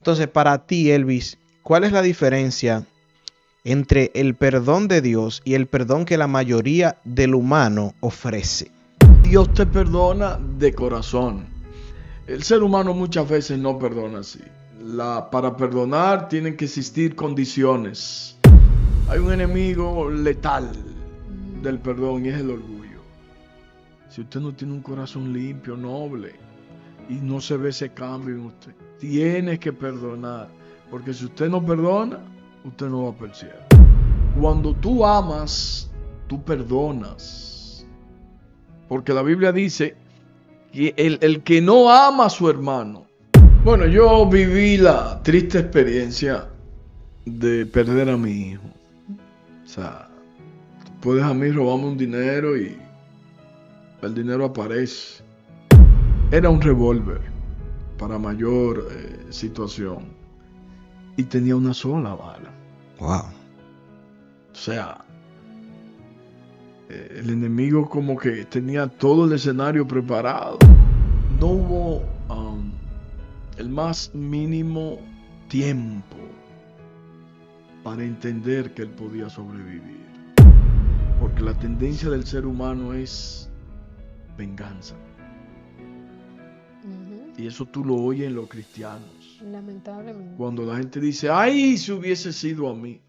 Entonces, para ti, Elvis, ¿cuál es la diferencia entre el perdón de Dios y el perdón que la mayoría del humano ofrece? Dios te perdona de corazón. El ser humano muchas veces no perdona así. Para perdonar tienen que existir condiciones. Hay un enemigo letal del perdón y es el orgullo. Si usted no tiene un corazón limpio, noble, y no se ve ese cambio en usted, tiene que perdonar. Porque si usted no perdona, usted no va a per cielo. Cuando tú amas, tú perdonas. Porque la Biblia dice que el que no ama a su hermano. Bueno, yo viví la triste experiencia de perder a mi hijo. O sea, tú puedes a mí robarme un dinero y el dinero aparece. Era un revólver para mayor situación y tenía una sola bala. Wow. O sea, el enemigo como que tenía todo el escenario preparado. No hubo el más mínimo tiempo para entender que él podía sobrevivir. Porque la tendencia del ser humano es venganza. Y eso tú lo oyes en los cristianos. Lamentablemente. Cuando la gente dice, ay, si hubiese sido a mí.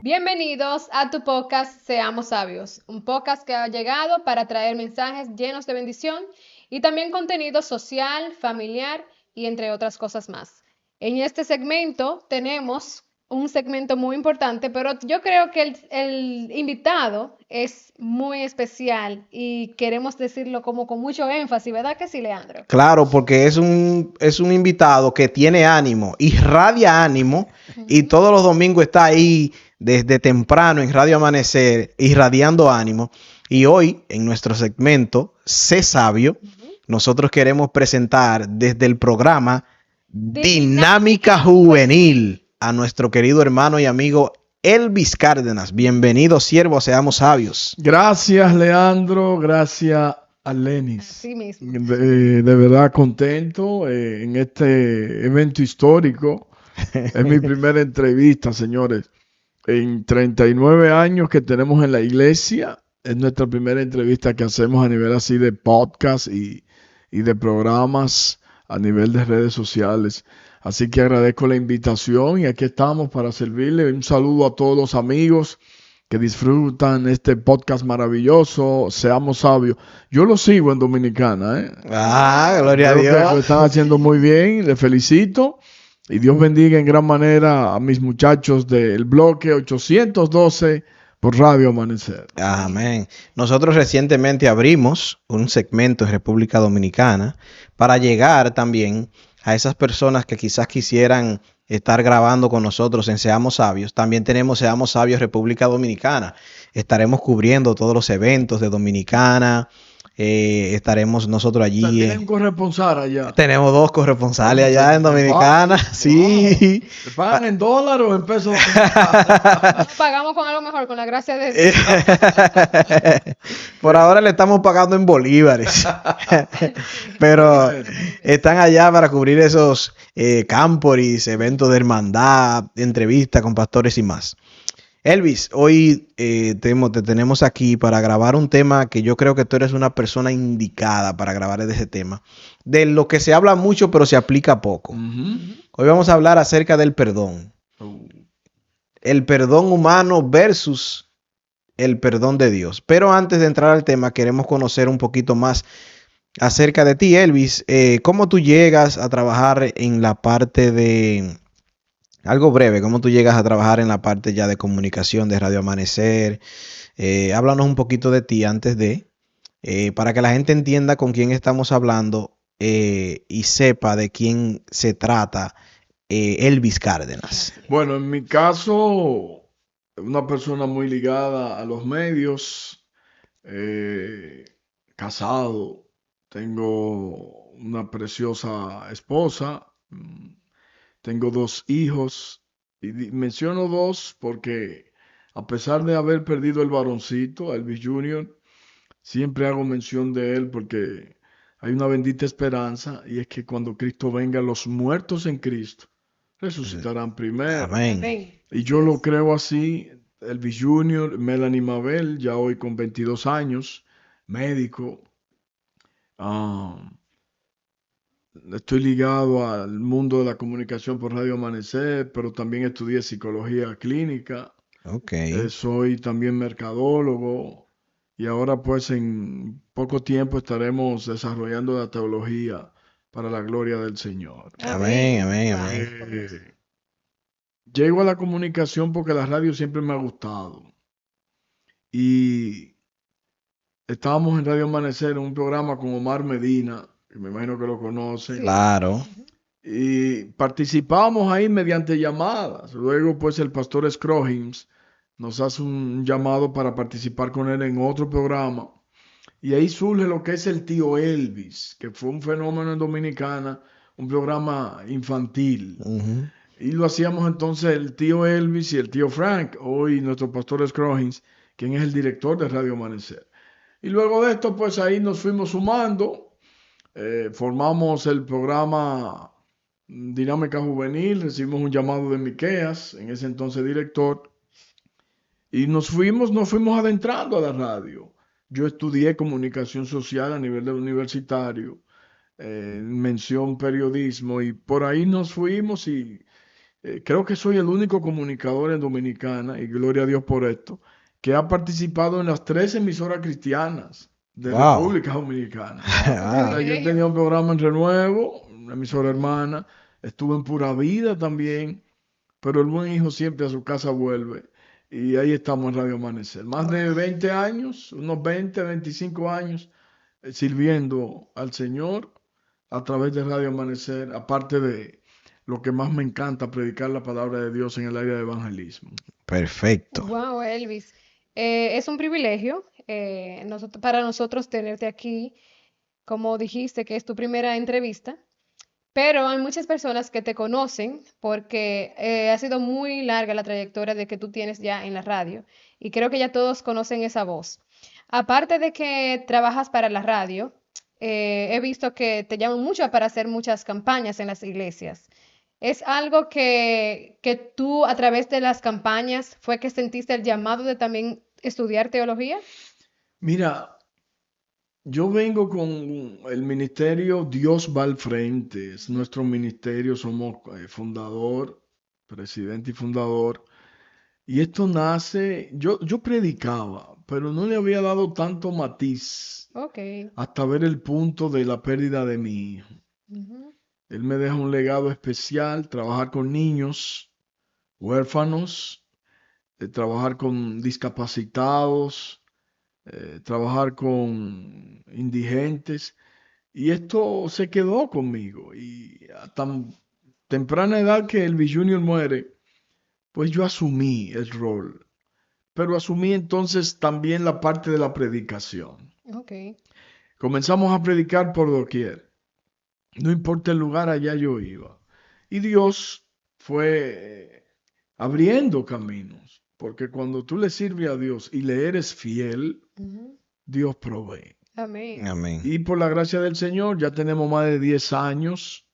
Bienvenidos a tu podcast Seamos Sabios, un podcast que ha llegado para traer mensajes llenos de bendición y también contenido social, familiar y entre otras cosas más. En este segmento tenemos un segmento muy importante, pero yo creo que el invitado es muy especial y queremos decirlo como con mucho énfasis, ¿verdad que sí, Leandro? Claro, porque es un invitado que tiene ánimo, irradia ánimo, y todos los domingos está ahí desde temprano en Radio Amanecer, irradiando ánimo. Y hoy, en nuestro segmento Sé Sabio, nosotros queremos presentar desde el programa Dinámica Juvenil a nuestro querido hermano y amigo Elvis Cárdenas. Bienvenido, siervo, Seamos Sabios. Gracias, Leandro. Gracias a Lenis. Así mismo. De verdad contento en este evento histórico. Es mi primera entrevista, señores. En 39 años que tenemos en la iglesia, es nuestra primera entrevista que hacemos a nivel así de podcast y de programas a nivel de redes sociales. Así que agradezco la invitación y aquí estamos para servirle. Un saludo a todos los amigos que disfrutan este podcast maravilloso, Seamos Sabios. Yo lo sigo en Dominicana, ¿eh? Gloria Creo a Dios. que lo están haciendo muy bien, les felicito. Y Dios bendiga en gran manera a mis muchachos del bloque 812 por Radio Amanecer. Amén. Nosotros recientemente abrimos un segmento en República Dominicana para llegar también a esas personas que quizás quisieran estar grabando con nosotros en Seamos Sabios. También tenemos Seamos Sabios República Dominicana. Estaremos cubriendo todos los eventos de Dominicana. Estaremos nosotros allí. O sea, ¿tienen un corresponsal allá? Tenemos 2 corresponsales allá en Dominicana. Wow. Sí. ¿Te pagan en dólares o en pesos? Pagamos con algo mejor, con la gracia de Dios. Por ahora le estamos pagando en bolívares. Pero están allá para cubrir esos camporis, eventos de hermandad, entrevistas con pastores y más. Elvis, hoy te tenemos aquí para grabar un tema que yo creo que tú eres una persona indicada para grabar de ese tema. De lo que se habla mucho, pero se aplica poco. Hoy vamos a hablar acerca del perdón. El perdón humano versus el perdón de Dios. Pero antes de entrar al tema, queremos conocer un poquito más acerca de ti, Elvis. ¿Cómo tú llegas a trabajar en la parte de... Algo breve, ¿cómo tú llegas a trabajar en la parte ya de comunicación de Radio Amanecer? Háblanos un poquito de ti antes de para que la gente entienda con quién estamos hablando y sepa de quién se trata Elvis Cárdenas. Así es. Bueno, en mi caso, una persona muy ligada a los medios, eh, casado, tengo una preciosa esposa, tengo 2 hijos, y menciono 2 porque a pesar de haber perdido el varoncito, Elvis Jr., siempre hago mención de él porque hay una bendita esperanza y es que cuando Cristo venga, los muertos en Cristo resucitarán primero. Amén. Amén. Y yo lo creo así. Elvis Jr., Melanie Mabel, ya hoy con 22 años, médico. Ah, estoy ligado al mundo de la comunicación por Radio Amanecer, pero también estudié psicología clínica. Ok. Soy también mercadólogo y ahora pues en poco tiempo estaremos desarrollando la teología para la gloria del Señor. Amén, amén, Wow. amén. Llego a la comunicación porque la radio siempre me ha gustado y estábamos en Radio Amanecer en un programa con Omar Medina, que me imagino que lo conocen. Sí. Claro. Ujú. Y participamos ahí mediante llamadas. Luego, pues, el pastor Scroggins nos hace un llamado para participar con él en otro programa. Y ahí surge lo que es el tío Elvis, que fue un fenómeno en Dominicana, un programa infantil. Ujú. Y lo hacíamos entonces el tío Elvis y el tío Frank, hoy nuestro pastor Scroggins, quien es el director de Radio Amanecer. Y luego de esto, pues ahí nos fuimos sumando, formamos el programa Dinámica Juvenil, recibimos un llamado de Miqueas, en ese entonces director, y nos fuimos adentrando a la radio. Yo estudié comunicación social a nivel de universitario, mención periodismo, y por ahí nos fuimos y creo que soy el único comunicador en Dominicana, y gloria a Dios por esto, que ha participado en las 3 emisoras cristianas de Wow. República Dominicana. Wow, qué Ah, O sea, yo privilegio. tenía un programa en Renuevo, una emisora hermana, estuve en Pura Vida también, pero el buen hijo siempre a su casa vuelve. Y ahí estamos en Radio Amanecer. Más de 20 años, unos 20, 25 años, sirviendo al Señor a través de Radio Amanecer, aparte de lo que más me encanta, predicar la palabra de Dios en el área de evangelismo. perfecto. Wow, Elvis. Es un privilegio para nosotros tenerte aquí, como dijiste, que es tu primera entrevista, pero hay muchas personas que te conocen porque ha sido muy larga la trayectoria de que tú tienes ya en la radio y creo que ya todos conocen esa voz. Aparte de que trabajas para la radio, he visto que te llaman mucho para hacer muchas campañas en las iglesias. ¿Es algo que tú a través de las campañas fue que sentiste el llamado de también estudiar teología? Mira, yo vengo con el ministerio Dios va al frente, es nuestro ministerio, somos fundador, presidente y fundador. Y esto nace, yo predicaba, pero no le había dado tanto matiz Ok. hasta ver el punto de la pérdida de mi hijo. Ujú. Él me deja un legado especial, trabajar con niños, huérfanos, trabajar con discapacitados, trabajar con indigentes. Y esto se quedó conmigo. Y a tan temprana edad que Elvis Jr. muere, pues yo asumí el rol. Pero asumí entonces también la parte de la predicación. Ok. Comenzamos a predicar por doquier. No importa el lugar, allá yo iba. Y Dios fue abriendo caminos. Porque cuando tú le sirves a Dios y le eres fiel, Ujú. Dios provee. Amén. Amén. Y por la gracia del Señor, ya tenemos más de 10 años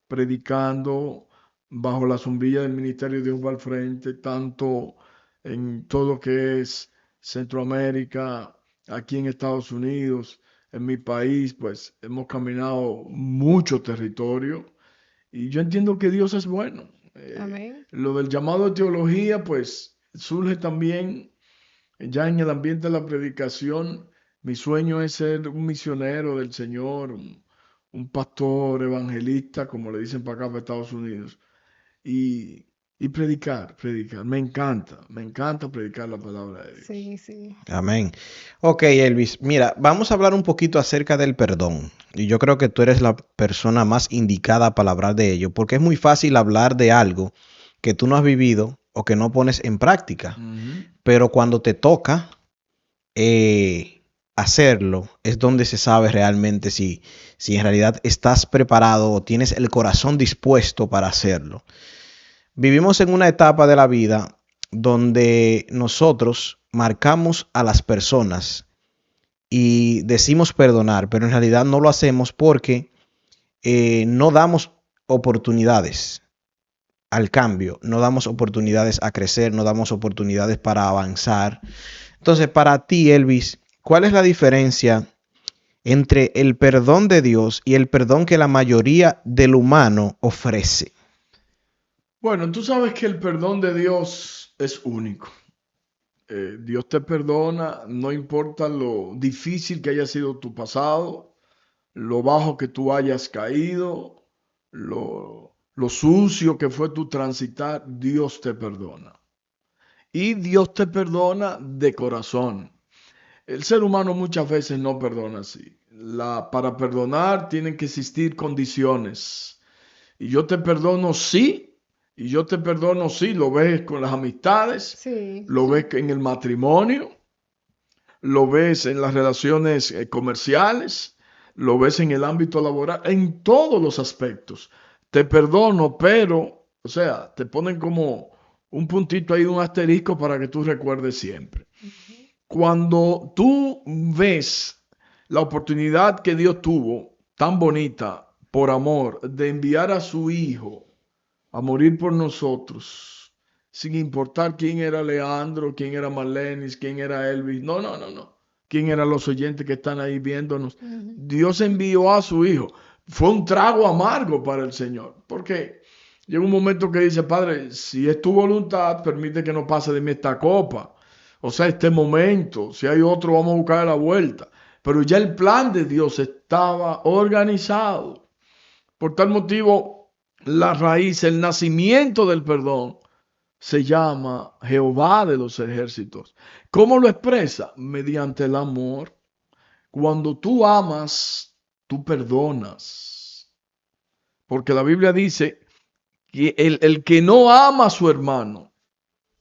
predicando bajo la sombrilla del Ministerio de Dios va al frente, tanto en todo lo que es Centroamérica, aquí en Estados Unidos, en mi país, pues hemos caminado mucho territorio y yo entiendo que Dios es bueno. Amén. Lo del llamado de teología, pues surge también ya en el ambiente de la predicación. Mi sueño es ser un misionero del Señor, un pastor evangelista, como le dicen para acá, para Estados Unidos. Y y predicar. Me encanta predicar la palabra de Dios. Sí, sí. Amén. Ok, Elvis, mira, vamos a hablar un poquito acerca del perdón. Y yo creo que tú eres la persona más indicada para hablar de ello, porque es muy fácil hablar de algo que tú no has vivido o que no pones en práctica. Ujú. Pero cuando te toca hacerlo, es donde se sabe realmente si en realidad estás preparado o tienes el corazón dispuesto para hacerlo. Vivimos en una etapa de la vida donde nosotros marcamos a las personas y decimos perdonar, pero en realidad no lo hacemos porque no damos oportunidades al cambio, no damos oportunidades a crecer, no damos oportunidades para avanzar. Entonces, para ti, Elvis, ¿cuál es la diferencia entre el perdón de Dios y el perdón que la mayoría del humano ofrece? Bueno, tú sabes que el perdón de Dios es único. Dios te perdona, no importa lo difícil que haya sido tu pasado, lo bajo que tú hayas caído, lo sucio que fue tu transitar, Dios te perdona. Y Dios te perdona de corazón. El ser humano muchas veces no perdona así. Para perdonar tienen que existir condiciones. Y yo te perdono sí, y yo te perdono sí, lo ves con las amistades, Sí. lo ves en el matrimonio, lo ves en las relaciones comerciales, lo ves en el ámbito laboral, en todos los aspectos. Te perdono, pero, o sea, te ponen como un puntito ahí, un asterisco para que tú recuerdes siempre. Ujú. Cuando tú ves la oportunidad que Dios tuvo, tan bonita, por amor, de enviar a su Hijo a morir por nosotros, sin importar quién era Leandro, quién era Marlenis, quién era Elvis, no, quién eran los oyentes que están ahí viéndonos. Ujú. Dios envió a su Hijo. Fue un trago amargo para el Señor, porque llega un momento que dice, Padre, si es tu voluntad, permite que no pase de mí esta copa. O sea, este momento, si hay otro, vamos a buscar la vuelta. Pero ya el plan de Dios estaba organizado. Por tal motivo, la raíz, el nacimiento del perdón, se llama Jehová de los ejércitos. ¿Cómo lo expresa? Mediante el amor. Cuando tú amas, tú perdonas. Porque la Biblia dice que el que no ama a su hermano,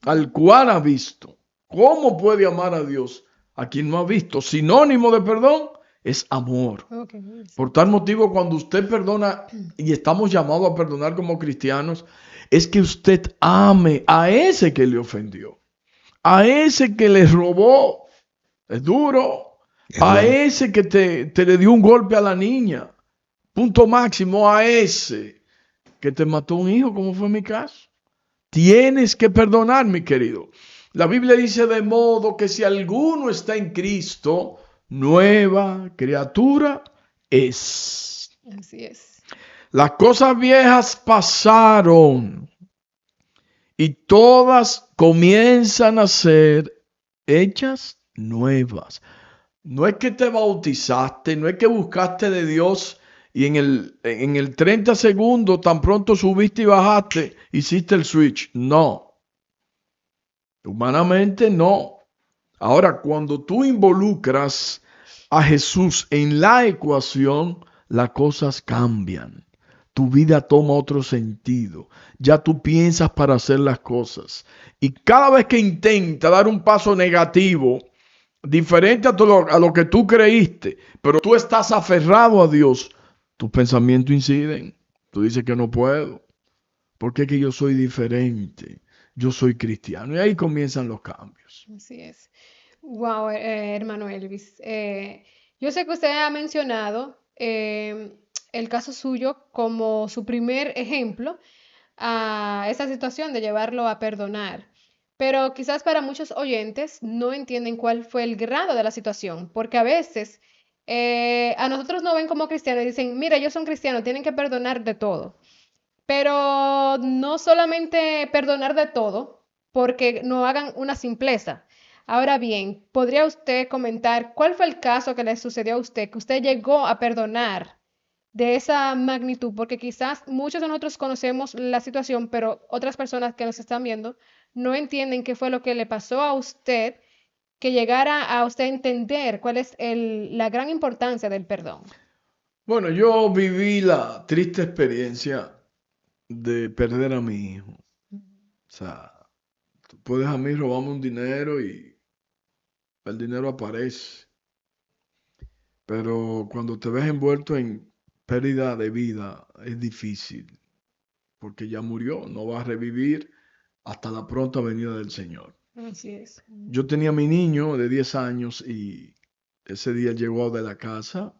al cual ha visto, ¿cómo puede amar a Dios a quien no ha visto? Sinónimo de perdón es amor. Ok, Por sí. tal motivo, cuando usted perdona, y estamos llamados a perdonar como cristianos, es que usted ame a ese que le ofendió, a ese que le robó, es duro, Es a duro. ese que te le dio un golpe a la niña, punto máximo, a ese que te mató un hijo, como fue mi caso. Tienes que perdonar, mi querido. La Biblia dice de modo que si alguno está en Cristo, nueva criatura es. Así es. Las cosas viejas pasaron y todas comienzan a ser hechas nuevas. No es que te bautizaste, no es que buscaste de Dios y en el 30 segundos tan pronto subiste y bajaste, hiciste el switch. No, humanamente no. Ahora, cuando tú involucras a Jesús en la ecuación, las cosas cambian. Tu vida toma otro sentido. Ya tú piensas para hacer las cosas. Y cada vez que intenta dar un paso negativo, diferente a lo que tú creíste, pero tú estás aferrado a Dios, tus pensamientos inciden. Tú dices que no puedo, porque es que yo soy diferente. Yo soy cristiano. Y ahí comienzan los cambios. Así es. Wow, hermano Elvis. Yo sé que usted ha mencionado el caso suyo como su primer ejemplo a esa situación de llevarlo a perdonar. Pero quizás para muchos oyentes no entienden cuál fue el grado de la situación, porque a veces a nosotros nos ven como cristianos y dicen, mira, ellos son cristianos, tienen que perdonar de todo. Pero no solamente perdonar de todo, porque no hagan una simpleza. Ahora bien, ¿podría usted comentar cuál fue el caso que le sucedió a usted, que usted llegó a perdonar de esa magnitud, porque quizás muchos de nosotros conocemos la situación, pero otras personas que nos están viendo no entienden qué fue lo que le pasó a usted, que llegara a usted a entender cuál es la gran importancia del perdón. Bueno, yo viví la triste experiencia de perder a mi hijo. O sea, tú puedes a mí robarme un dinero y el dinero aparece. Pero cuando te ves envuelto en pérdida de vida, es difícil, porque ya murió, no va a revivir hasta la pronta venida del Señor. Así es. Yo tenía a mi niño de 10 años y ese día llegó de la casa,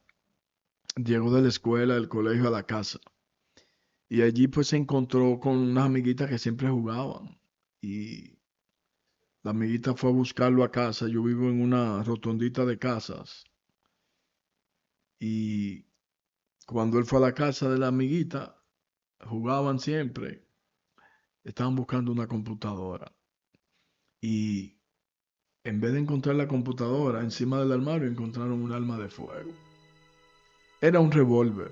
llegó de la escuela, del colegio a la casa. Y allí pues se encontró con unas amiguitas que siempre jugaban. Y la amiguita fue a buscarlo a casa. Yo vivo en una rotondita de casas. Y cuando él fue a la casa de la amiguita, jugaban siempre. Estaban buscando una computadora. Y en vez de encontrar la computadora, encima del armario encontraron un arma de fuego. Era un revólver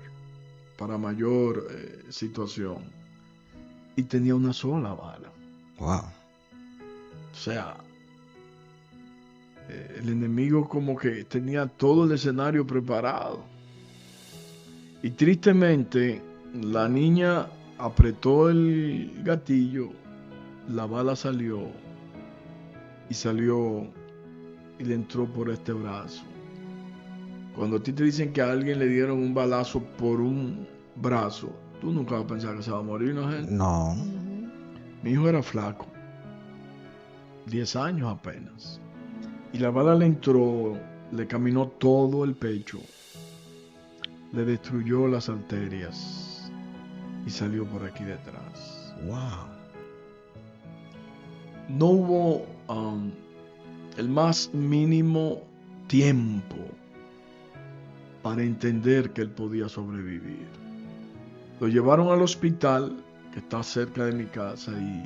para mayor situación. Y tenía una sola bala. Wow. O sea, el enemigo como que tenía todo el escenario preparado. Y tristemente, la niña apretó el gatillo, la bala salió y le entró por este brazo. Cuando a ti te dicen que a alguien le dieron un balazo por un brazo, tú nunca vas a pensar que se va a morir, ¿no, gente? No. Mi hijo era flaco, 10 años apenas. Y la bala le entró, le caminó todo el pecho, le destruyó las arterias y salió por aquí detrás. Wow. No hubo el más mínimo tiempo para entender que él podía sobrevivir. Lo llevaron al hospital, que está cerca de mi casa, y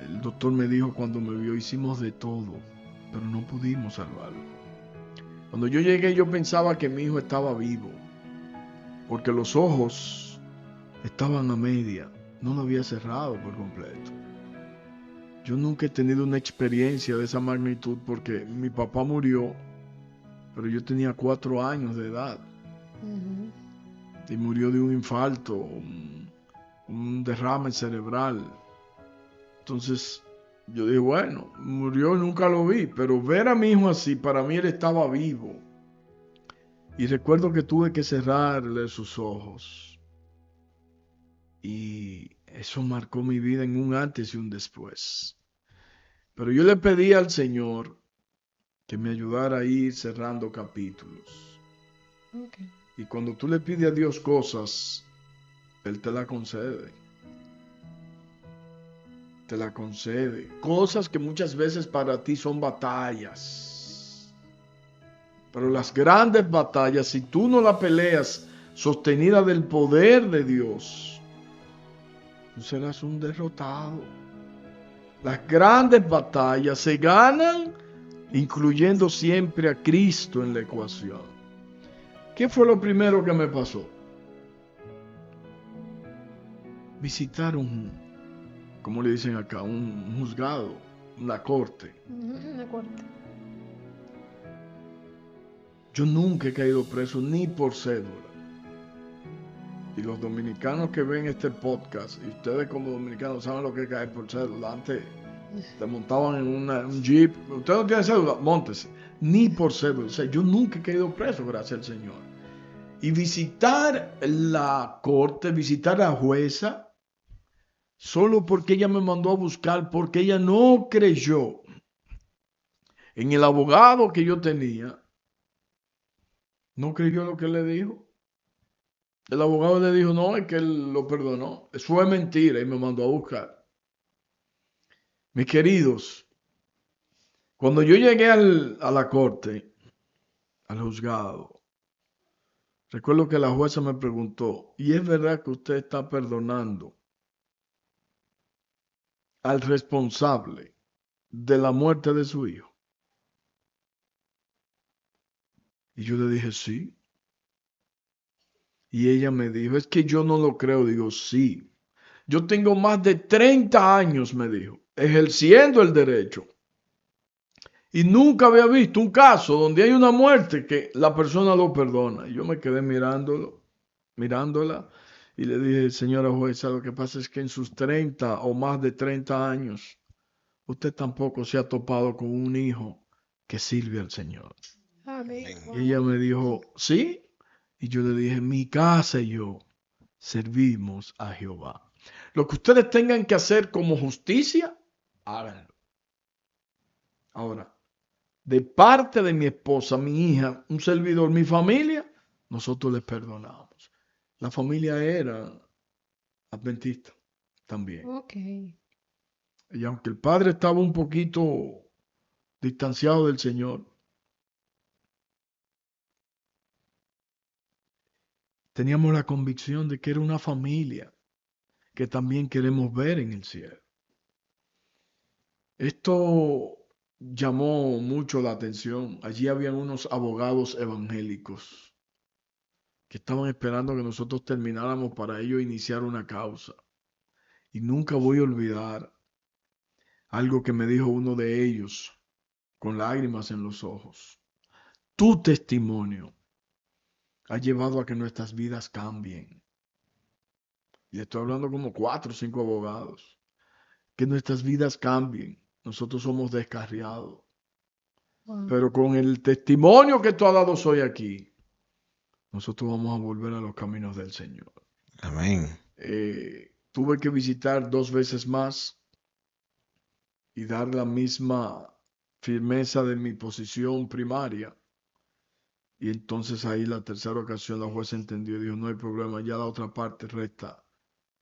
el doctor me dijo cuando me vio, hicimos de todo, pero no pudimos salvarlo. Cuando yo llegué, yo pensaba que mi hijo estaba vivo, porque los ojos estaban a media, no lo había cerrado por completo. Yo nunca he tenido una experiencia de esa magnitud porque mi papá murió, pero yo tenía 4 años de edad. Y murió de un infarto, un derrame cerebral. Entonces yo dije, bueno, murió y nunca lo vi, pero ver a mi hijo así, para mí él estaba vivo. Y recuerdo que tuve que cerrarle sus ojos. Y eso marcó mi vida en un antes y un después. Pero yo le pedí al Señor que me ayudara a ir cerrando capítulos. Okay. Y cuando tú le pides a Dios cosas, Él te la concede. Te la concede. Cosas que muchas veces para ti son batallas. Pero las grandes batallas, si tú no la peleas sostenida del poder de Dios, tú serás un derrotado. Las grandes batallas se ganan incluyendo siempre a Cristo en la ecuación. ¿Qué fue lo primero que me pasó? Visitar como le dicen acá, un juzgado, una corte. Una corte. Yo nunca he caído preso ni por cédula. Y los dominicanos que ven este podcast, y ustedes como dominicanos saben lo que es caer por cédula. Antes te montaban en un jeep. Usted no tiene cédula, móntese. Ni por cédula. O sea, yo nunca he caído preso, gracias al Señor. Y visitar la corte, visitar a la jueza, solo porque ella me mandó a buscar, porque ella no creyó en el abogado que yo tenía. No creyó lo que él le dijo. El abogado le dijo, no, es que él lo perdonó. Eso fue mentira y me mandó a buscar. Mis queridos, cuando yo llegué a la corte, al juzgado, recuerdo que la jueza me preguntó, ¿y es verdad que usted está perdonando al responsable de la muerte de su hijo? Y yo le dije, sí. Y ella me dijo, es que yo no lo creo. Digo, sí. Yo tengo más de 30 años, me dijo, ejerciendo el derecho. Y nunca había visto un caso donde hay una muerte que la persona lo perdona. Y yo me quedé mirándola, y le dije, señora jueza, lo que pasa es que en sus 30 o más de 30 años, usted tampoco se ha topado con un hijo que sirve al Señor. Amén. Y ella me dijo, ¿sí? Y yo le dije, mi casa y yo servimos a Jehová. Lo que ustedes tengan que hacer como justicia, háganlo. Ahora, de parte de mi esposa, mi hija, un servidor, mi familia, nosotros les perdonamos. La familia era adventista también. Ok. Y aunque el padre estaba un poquito distanciado del Señor, teníamos la convicción de que era una familia que también queremos ver en el cielo. Esto llamó mucho la atención. Allí habían unos abogados evangélicos que estaban esperando que nosotros termináramos para ellos iniciar una causa. Y nunca voy a olvidar algo que me dijo uno de ellos con lágrimas en los ojos. Tu testimonio ha llevado a que nuestras vidas cambien. Y estoy hablando como 4 o 5 abogados. Que nuestras vidas cambien. Nosotros somos descarriados. Wow. Pero con el testimonio que tú has dado hoy aquí, nosotros vamos a volver a los caminos del Señor. Amén. Tuve que visitar 2 veces más y dar la misma firmeza de mi posición primaria. Y entonces ahí la tercera ocasión la jueza entendió y dijo, no hay problema, ya la otra parte resta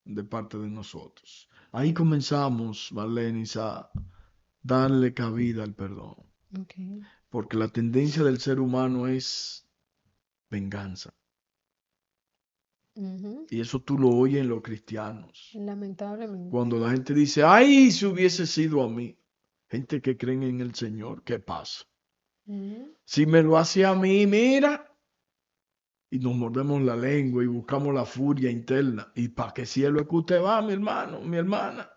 de parte de nosotros. Ahí comenzamos, Marlene, a darle cabida al perdón. Okay. Porque la tendencia del ser humano es venganza. Ujú. Y eso tú lo oyes en los cristianos. Lamentablemente. Cuando la gente dice, ay, si hubiese sido a mí. Gente que creen en el Señor, ¿qué pasa? Ujú. Si me lo hace a mí, mira. Y nos mordemos la lengua y buscamos la furia interna. ¿Y para qué cielo es que usted va, mi hermano, mi hermana?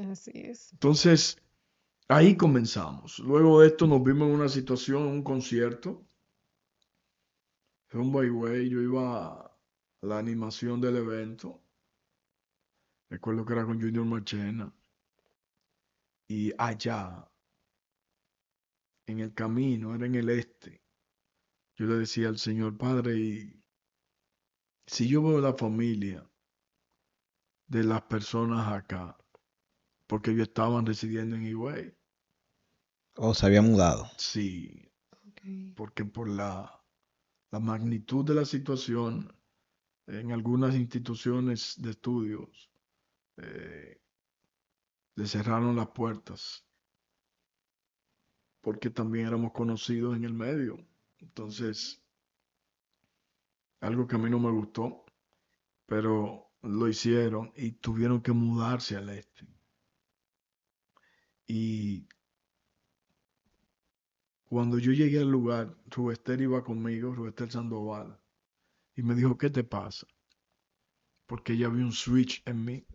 Así es. Entonces, ahí comenzamos. Luego de esto nos vimos en una situación, en un concierto. Fue un way, yo iba a la animación del evento. Recuerdo que era con Junior Machena. Y allá, en el camino, era en el este. Yo le decía al Señor, Padre, y si yo veo la familia de las personas acá, porque ellos estaban residiendo en Higüey. O se había mudado. Sí, Okay. porque por la magnitud de la situación en algunas instituciones de estudios, eh, le cerraron las puertas, porque también éramos conocidos en el medio. Entonces, algo que a mí no me gustó, pero lo hicieron y tuvieron que mudarse al este. Y cuando yo llegué al lugar, Rubester iba conmigo, Rubester Sandoval, y me dijo, ¿qué te pasa? Porque ella vio un switch en mí.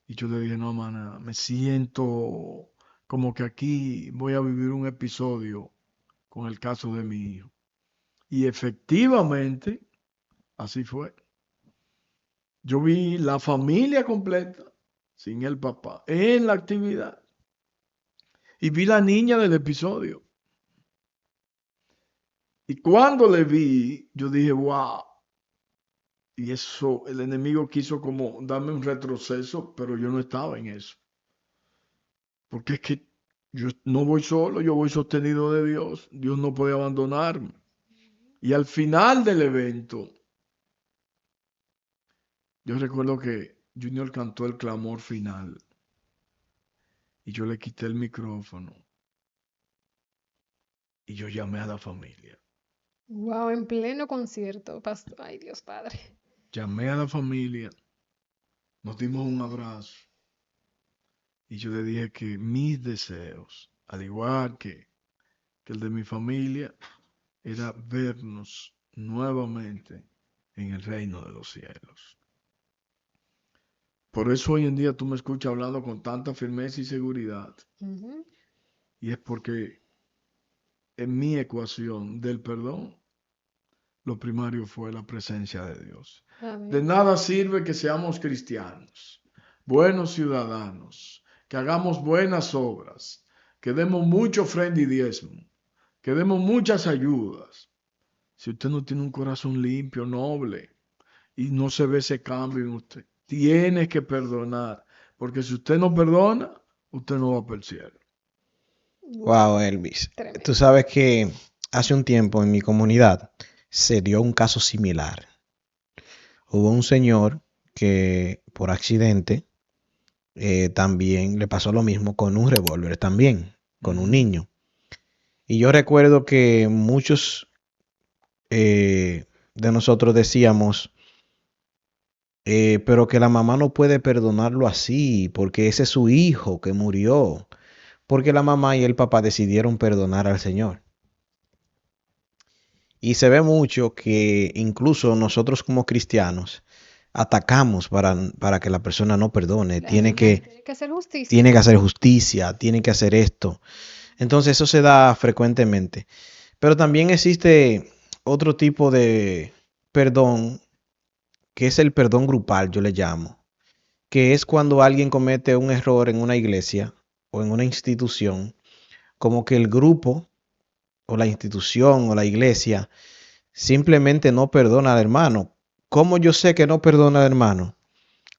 Y yo le dije, no, mana, me siento como que aquí voy a vivir un episodio con el caso de mi hijo. Y efectivamente, así fue. Yo vi la familia completa, sin el papá, en la actividad. Y vi la niña del episodio. Y cuando le vi, yo dije, wow. Y eso, el enemigo quiso como darme un retroceso, pero yo no estaba en eso. Porque es que yo no voy solo, yo voy sostenido de Dios. Dios no puede abandonarme. Y al final del evento, yo recuerdo que Junior cantó el clamor final. Y yo le quité el micrófono. Y yo llamé a la familia. Wow, en pleno concierto, pastor. Ay, Dios Padre. Llamé a la familia. Nos dimos un abrazo. Y yo le dije que mis deseos, al igual que el de mi familia, era vernos nuevamente en el reino de los cielos. Por eso hoy en día tú me escuchas hablando con tanta firmeza y seguridad. Ujú. Y es porque en mi ecuación del perdón, lo primario fue la presencia de Dios. De Amén. nada sirve que seamos cristianos, buenos ciudadanos, que hagamos buenas obras, que demos mucho ofrenda y diezmo, que demos muchas ayudas. Si usted no tiene un corazón limpio, noble, y no se ve ese cambio en usted, tiene que perdonar, porque si usted no perdona, usted no va para el cielo. Wow, Elvis. Tremendo. Tú sabes que hace un tiempo en mi comunidad se dio un caso similar. Hubo un señor que por accidente también le pasó lo mismo con un revólver también, con un niño. Y yo recuerdo que muchos de nosotros decíamos, pero que la mamá no puede perdonarlo así, porque ese es su hijo que murió, porque la mamá y el papá decidieron perdonar al Señor. Y se ve mucho que incluso nosotros como cristianos atacamos para que la persona no perdone. Tiene que hacer justicia. tiene que hacer justicia, tiene que hacer esto. Entonces eso se da frecuentemente. Pero también existe otro tipo de perdón, que es el perdón grupal, yo le llamo, que es cuando alguien comete un error en una iglesia o en una institución, como que el grupo o la institución o la iglesia simplemente no perdona al hermano. ¿Cómo yo sé que no perdona al hermano?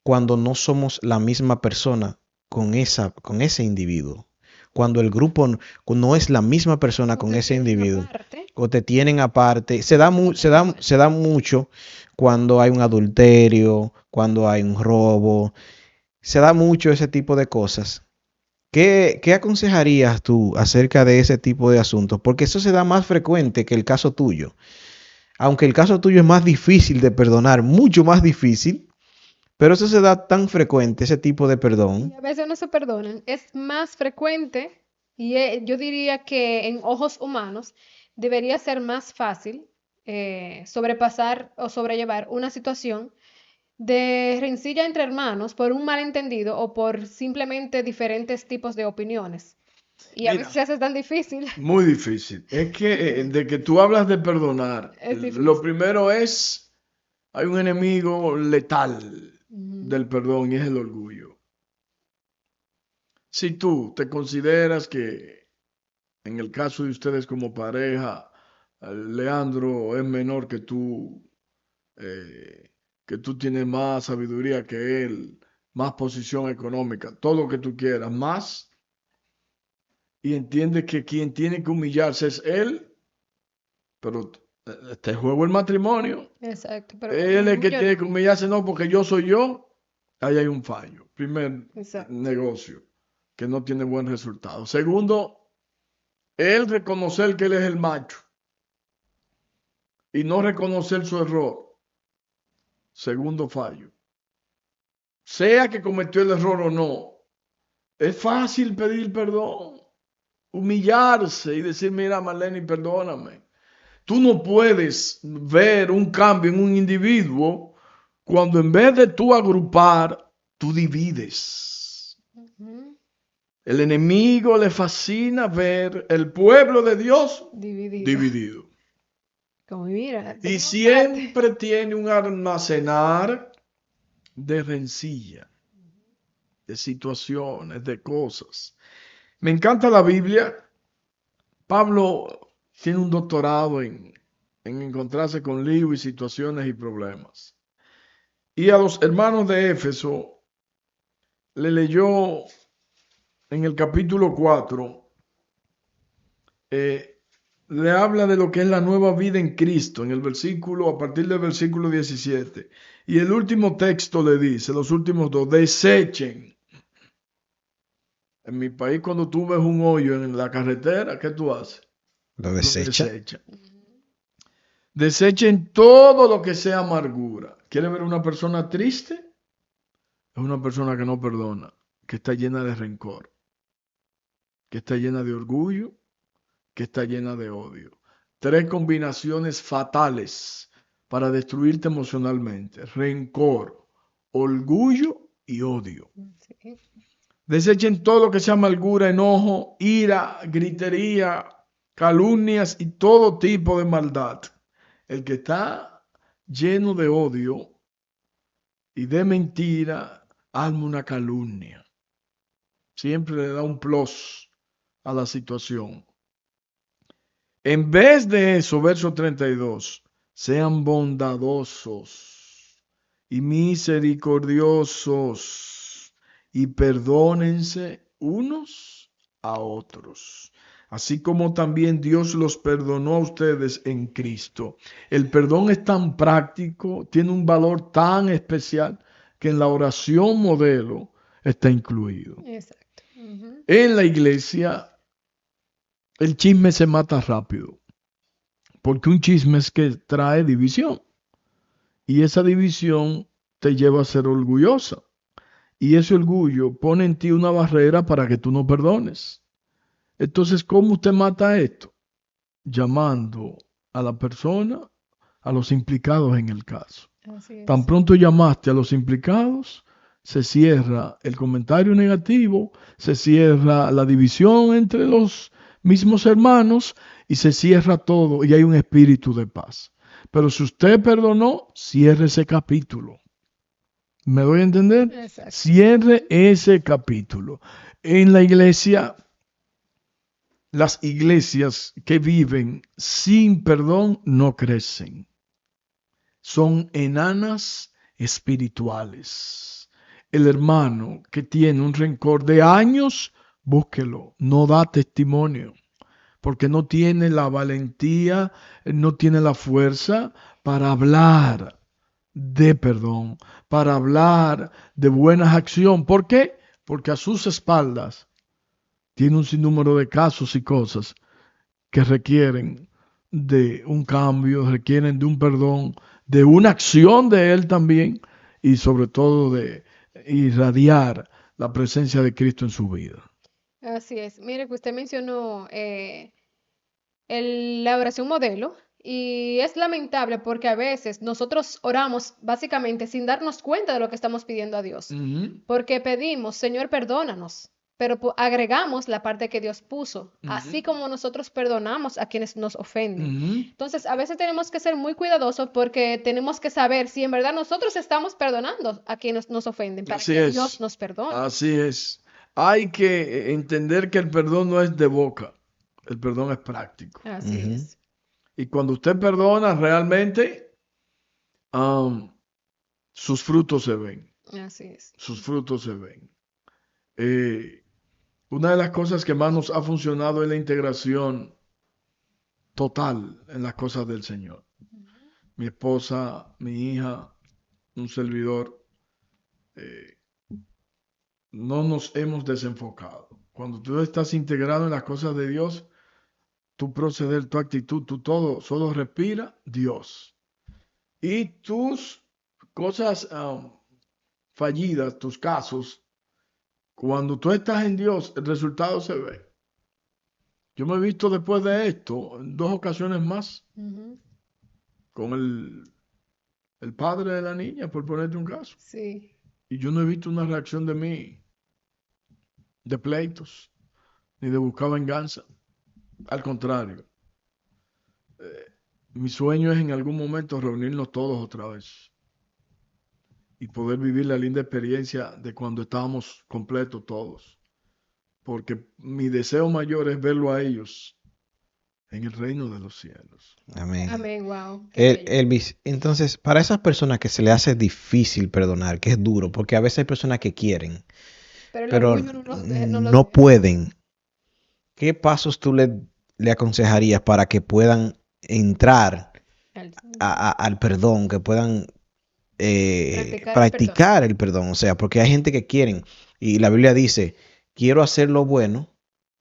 Cuando no somos la misma persona con ese individuo. Cuando el grupo no es la misma persona con ese individuo. O te tienen aparte. Se da mucho cuando hay un adulterio, cuando hay un robo. Se da mucho ese tipo de cosas. ¿Qué aconsejarías tú acerca de ese tipo de asuntos? Porque eso se da más frecuente que el caso tuyo. Aunque el caso tuyo es más difícil de perdonar, mucho más difícil, pero eso se da tan frecuente, ese tipo de Y perdón. a veces no se perdonan. Es más frecuente y yo diría que en ojos humanos debería ser más fácil sobrepasar o sobrellevar una situación de rencilla entre hermanos por un malentendido o por simplemente diferentes tipos de opiniones. Y a Mira, veces se hace tan difícil. muy difícil. Es que de que tú hablas de perdonar, Es difícil. lo primero es, hay un enemigo letal del perdón y es el orgullo. Si tú te consideras que, en el caso de ustedes como pareja, Leandro es menor que tú tienes más sabiduría que él, más posición económica, todo lo que tú quieras, más, y entiendes que quien tiene que humillarse es él, pero este juego el matrimonio. Exacto. Pero Él es el que orgullo tiene no. que humillarse, no, porque yo soy yo. Ahí hay un fallo. Primer Exacto. negocio que no tiene buen resultado. Segundo, él reconocer que él es el macho y no reconocer su error. Segundo fallo. Sea que cometió el error o no, es fácil pedir perdón, humillarse y decir, mira, Marlene, perdóname. Tú no puedes ver un cambio en un individuo cuando en vez de tú agrupar, tú divides. Ujú. El enemigo le fascina ver el pueblo de Dios Dividido. dividido. Como mira. Y siempre tiene un almacenar de rencilla, de situaciones, de cosas. Me encanta la Biblia. Pablo tiene un doctorado en encontrarse con líos y situaciones y problemas. Y a los hermanos de Éfeso le leyó en el capítulo 4, le habla de lo que es la nueva vida en Cristo, en el versículo, a partir del versículo 17. Y el último texto le dice, los últimos dos, desechen. En mi país, cuando tú ves un hoyo en la carretera, ¿qué tú haces? Lo Lo desecha. desechas. Desechen todo lo que sea amargura. ¿Quiere ver una persona triste? Es una persona que no perdona, que está llena de rencor, que está llena de orgullo, que está llena de odio. Tres combinaciones fatales para destruirte emocionalmente. Rencor, orgullo y odio. Sí. Desechen todo lo que sea amargura, enojo, ira, gritería, calumnias y todo tipo de maldad. El que está lleno de odio y de mentira, arma una calumnia. Siempre le da un plus a la situación. En vez de eso, verso 32, sean bondadosos y misericordiosos y perdónense unos a otros, así como también Dios los perdonó a ustedes en Cristo. El perdón es tan práctico, tiene un valor tan especial que en la oración modelo está incluido. Exacto. Ujú. En la iglesia, el chisme se mata rápido, porque un chisme es que trae división y esa división te lleva a ser orgullosa. Y ese orgullo pone en ti una barrera para que tú no perdones. Entonces, ¿cómo usted mata esto? Llamando a la persona, a los implicados en el caso. Así Tan es. pronto llamaste a los implicados, se cierra el comentario negativo, se cierra la división entre los mismos hermanos y se cierra todo y hay un espíritu de paz. Pero si usted perdonó, cierre ese capítulo. ¿Me doy a entender? Exacto. Cierre ese capítulo. En la iglesia, las iglesias que viven sin perdón no crecen. Son enanas espirituales. El hermano que tiene un rencor de años, búsquelo. No da testimonio porque no tiene la valentía, no tiene la fuerza para hablar de perdón, para hablar de buena acción. ¿Por qué? Porque a sus espaldas tiene un sinnúmero de casos y cosas que requieren de un cambio, requieren de un perdón, de una acción de él también y sobre todo de irradiar la presencia de Cristo en su vida. Así es. Mire que usted mencionó la oración modelo y es lamentable porque a veces nosotros oramos básicamente sin darnos cuenta de lo que estamos pidiendo a Dios. Porque pedimos, Señor, perdónanos, pero agregamos la parte que Dios puso, así como nosotros perdonamos a quienes nos ofenden. Entonces, a veces tenemos que ser muy cuidadosos porque tenemos que saber si en verdad nosotros estamos perdonando a quienes nos ofenden para Así que es. Dios nos perdone. Así es. Hay que entender que el perdón no es de boca, el perdón es práctico. Así Ujú. es. Y cuando usted perdona, realmente sus frutos se ven. Así es. Sus frutos se ven. Una de las cosas que más nos ha funcionado es la integración total en las cosas del Señor. Mi esposa, mi hija, un servidor, no nos hemos desenfocado. Cuando tú estás integrado en las cosas de Dios, tu proceder, tu actitud, tu todo, solo respira Dios. Y tus cosas fallidas, tus casos, cuando tú estás en Dios, el resultado se ve. Yo me he visto después de esto en 2 ocasiones más Ujú. con el padre de la niña, por ponerte un caso. Sí. Y yo no he visto una reacción de mí, de pleitos, ni de buscar venganza. Al contrario, mi sueño es en algún momento reunirnos todos otra vez y poder vivir la linda experiencia de cuando estábamos completos todos. Porque mi deseo mayor es verlo a ellos en el reino de los cielos. Amén. Amén, wow. Qué bello. Elvis, entonces, para esas personas que se le hace difícil perdonar, que es duro, porque a veces hay personas que quieren, Pero el pero orgullo no los no deja. pueden, ¿qué pasos tú le aconsejarías para que puedan entrar Al- al perdón, que puedan Practicar el practicar el perdón? O sea, porque hay gente que quieren, y la Biblia dice, quiero hacer lo bueno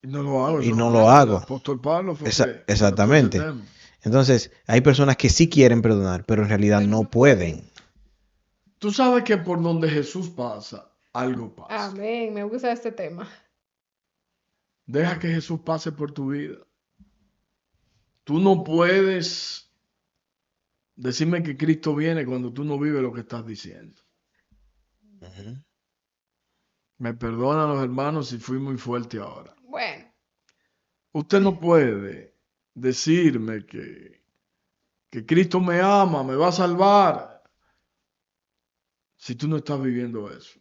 Y no lo hago. y eso no fue lo el hago. apóstol Pablo fue Exactamente. ese tema. Entonces, hay personas que sí quieren perdonar, pero en realidad Pero no no pueden. Tú sabes que por donde Jesús pasa, algo pasa. Amén, me gusta este tema. Deja que Jesús pase por tu vida. Tú no puedes decirme que Cristo viene cuando tú no vives lo que estás diciendo. Me perdonan los hermanos si fui muy fuerte ahora. Bueno. Usted no puede decirme que Cristo me ama, me va a salvar, si tú no estás viviendo eso.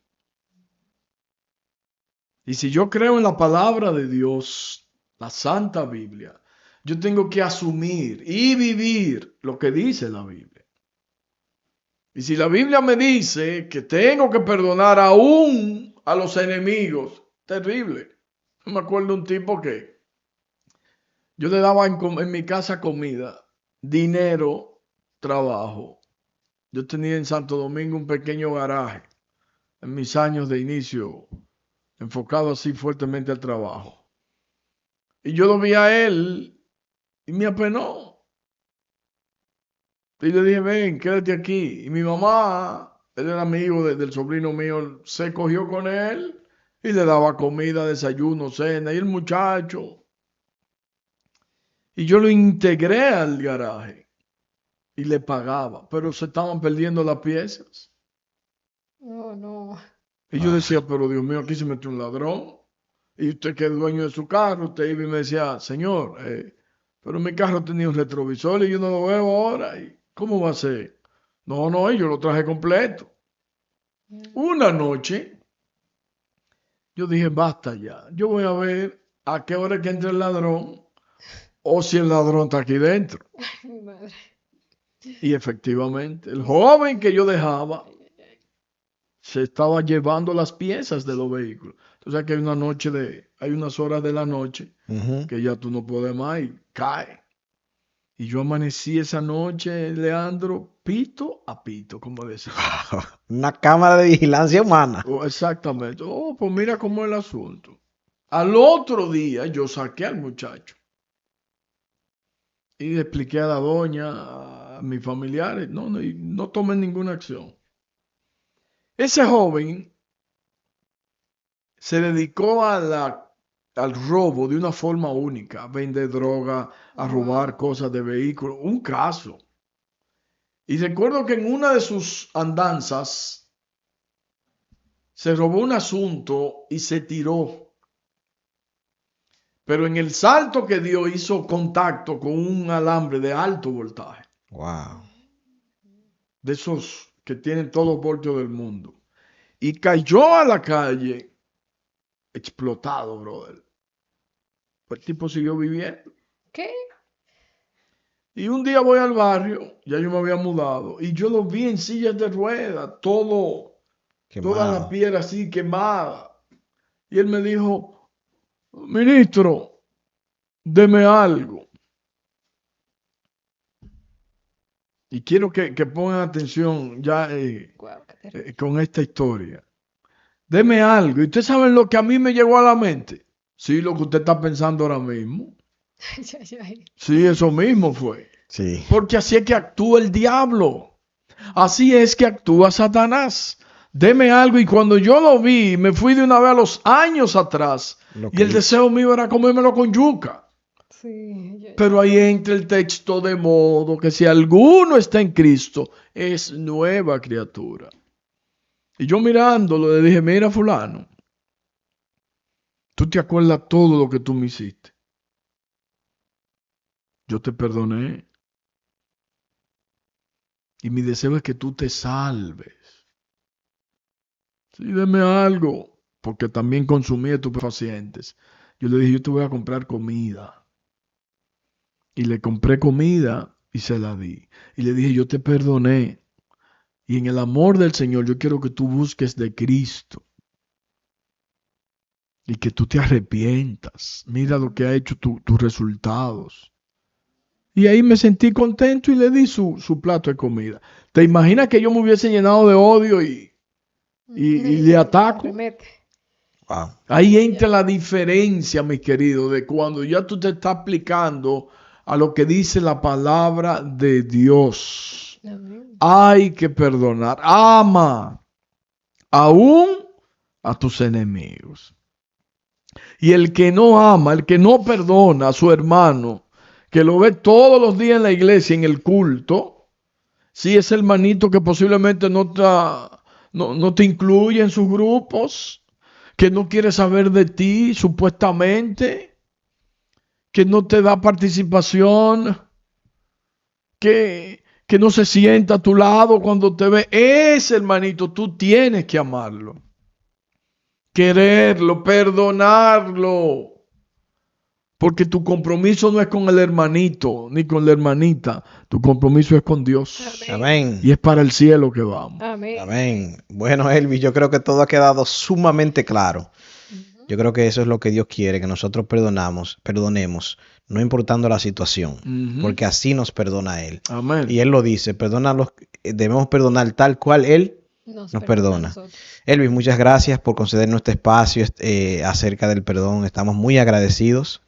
Y si yo creo en la palabra de Dios, la Santa Biblia, yo tengo que asumir y vivir lo que dice la Biblia. Y si la Biblia me dice que tengo que perdonar aún a los enemigos, terrible. Yo me acuerdo de un tipo que yo le daba en mi casa comida, dinero, trabajo. Yo tenía en Santo Domingo un pequeño garaje en mis años de inicio, enfocado así fuertemente al trabajo. Y yo lo vi a él y me apenó. Y le dije, ven, quédate aquí. Y mi mamá, él era amigo del sobrino mío, se cogió con él y le daba comida, desayuno, cena. Y el muchacho. Y yo lo integré al garaje y le pagaba, pero se estaban perdiendo las piezas. No, no. Y yo decía, pero Dios mío, aquí se metió un ladrón. Y usted que es dueño de su carro, usted iba y me decía, señor, pero mi carro tenía un retrovisor y yo no lo veo ahora. ¿Y cómo va a ser? No, yo lo traje completo. Una noche, yo dije, basta ya. Yo voy a ver a qué hora es que entra el ladrón o si el ladrón está aquí dentro. Mi madre. Y efectivamente, el joven que yo dejaba se estaba llevando las piezas de los vehículos. Entonces que hay unas horas de la noche que ya tú no puedes más y cae. Y yo amanecí esa noche, Leandro, pito a pito, como decía. Una cámara de vigilancia humana. Exactamente. Pues mira cómo es el asunto. Al otro día yo saqué al muchacho y le expliqué a la doña, a mis familiares, no tomen ninguna acción. Ese joven se dedicó al robo de una forma única, a vender droga, a robar cosas de vehículos, un caso. Y recuerdo que en una de sus andanzas se robó un asunto y se tiró. Pero en el salto que dio hizo contacto con un alambre de alto voltaje. Wow. De esos que tienen todos los voltios del mundo. Y cayó a la calle explotado, brother. Pues el tipo siguió viviendo. ¿Qué? Y un día voy al barrio, ya yo me había mudado, y yo lo vi en sillas de ruedas, toda la piel así quemada. Y él me dijo, ministro, deme algo. Y quiero que pongan atención ya con esta historia. Deme algo. ¿Y ustedes saben lo que a mí me llegó a la mente? Sí, lo que usted está pensando ahora mismo. Sí, eso mismo fue. Sí. Porque así es que actúa el diablo. Así es que actúa Satanás. Deme algo. Y cuando yo lo vi, me fui de una vez a los años atrás. Y el deseo mío era comérmelo con yuca. Sí, Pero ahí entra el texto de modo que si alguno está en Cristo, es nueva criatura. Y yo mirándolo le dije, mira fulano, tú te acuerdas todo lo que tú me hiciste. Yo te perdoné. Y mi deseo es que tú te salves. Sí, deme algo. Porque también consumí estupefacientes. Yo le dije, yo te voy a comprar comida. Y le compré comida y se la di. Y le dije, yo te perdoné. Y en el amor del Señor yo quiero que tú busques de Cristo. Y que tú te arrepientas. Mira lo que ha hecho tus resultados. Y ahí me sentí contento y le di su plato de comida. ¿Te imaginas que yo me hubiese llenado de odio y le ataco? Wow. Ahí entra la diferencia, mi querido, de cuando ya tú te estás aplicando a lo que dice la palabra de Dios. Hay que perdonar. Ama aún a tus enemigos. Y el que no ama, el que no perdona a su hermano, que lo ve todos los días en la iglesia, en el culto, Sí, ese hermanito que posiblemente no te incluye en sus grupos, que no quiere saber de ti, supuestamente, que no te da participación, que no se sienta a tu lado cuando te ve. Ese hermanito, tú tienes que amarlo, quererlo, perdonarlo. Porque tu compromiso no es con el hermanito ni con la hermanita. Tu compromiso es con Dios. Amén. Y es para el cielo que vamos. Amén. Amén. Bueno, Elvis, yo creo que todo ha quedado sumamente claro. Yo creo que eso es lo que Dios quiere, que nosotros perdonemos, no importando la situación, porque así nos perdona Él. Amén. Y Él lo dice, debemos perdonar tal cual Él nos perdona. Elvis, muchas gracias por concedernos este espacio acerca del perdón. Estamos muy agradecidos.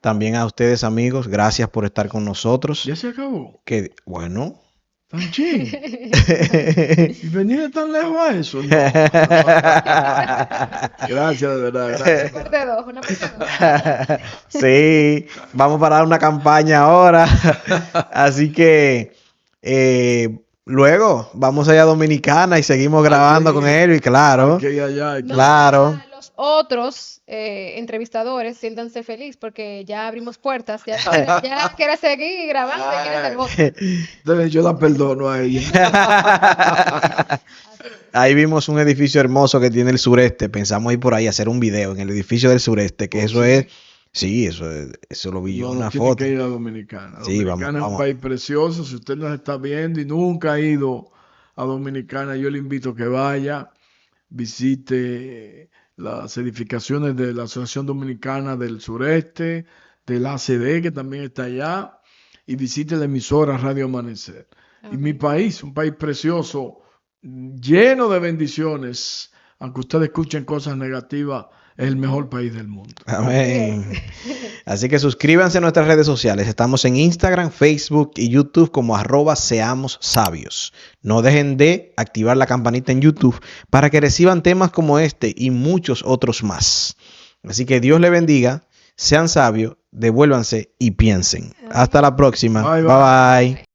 También a ustedes, amigos, gracias por estar con nosotros. Ya se acabó. Bueno. Tan ching. Y venir tan lejos a eso. No. Gracias, de verdad. Gracias. Sí, vamos para dar una campaña ahora. Así que luego vamos allá a Dominicana y seguimos grabando con él. Y claro, claro. Los otros entrevistadores, siéntanse felices porque ya abrimos puertas. Ya quiere seguir grabando y quiere hacer voz. Entonces yo la perdono a ella. Ahí vimos un edificio hermoso que tiene el sureste. Pensamos ir por ahí a hacer un video en el edificio del sureste, que eso es. Sí, eso lo vi yo en una foto. Tiene que ir a Dominicana. Sí, Dominicana es un país precioso. Si usted nos está viendo y nunca ha ido a Dominicana, yo le invito a que vaya, visite las edificaciones de la Asociación Dominicana del Sureste, del ACD, que también está allá, y visite la emisora Radio Amanecer. Y mi país, un país precioso, lleno de bendiciones, aunque ustedes escuchen cosas negativas, es el mejor país del mundo. Amén. Así que suscríbanse a nuestras redes sociales. Estamos en Instagram, Facebook y YouTube como @seamossabios. No dejen de activar la campanita en YouTube para que reciban temas como este y muchos otros más. Así que Dios les bendiga, sean sabios, devuélvanse y piensen. Hasta la próxima. Bye bye.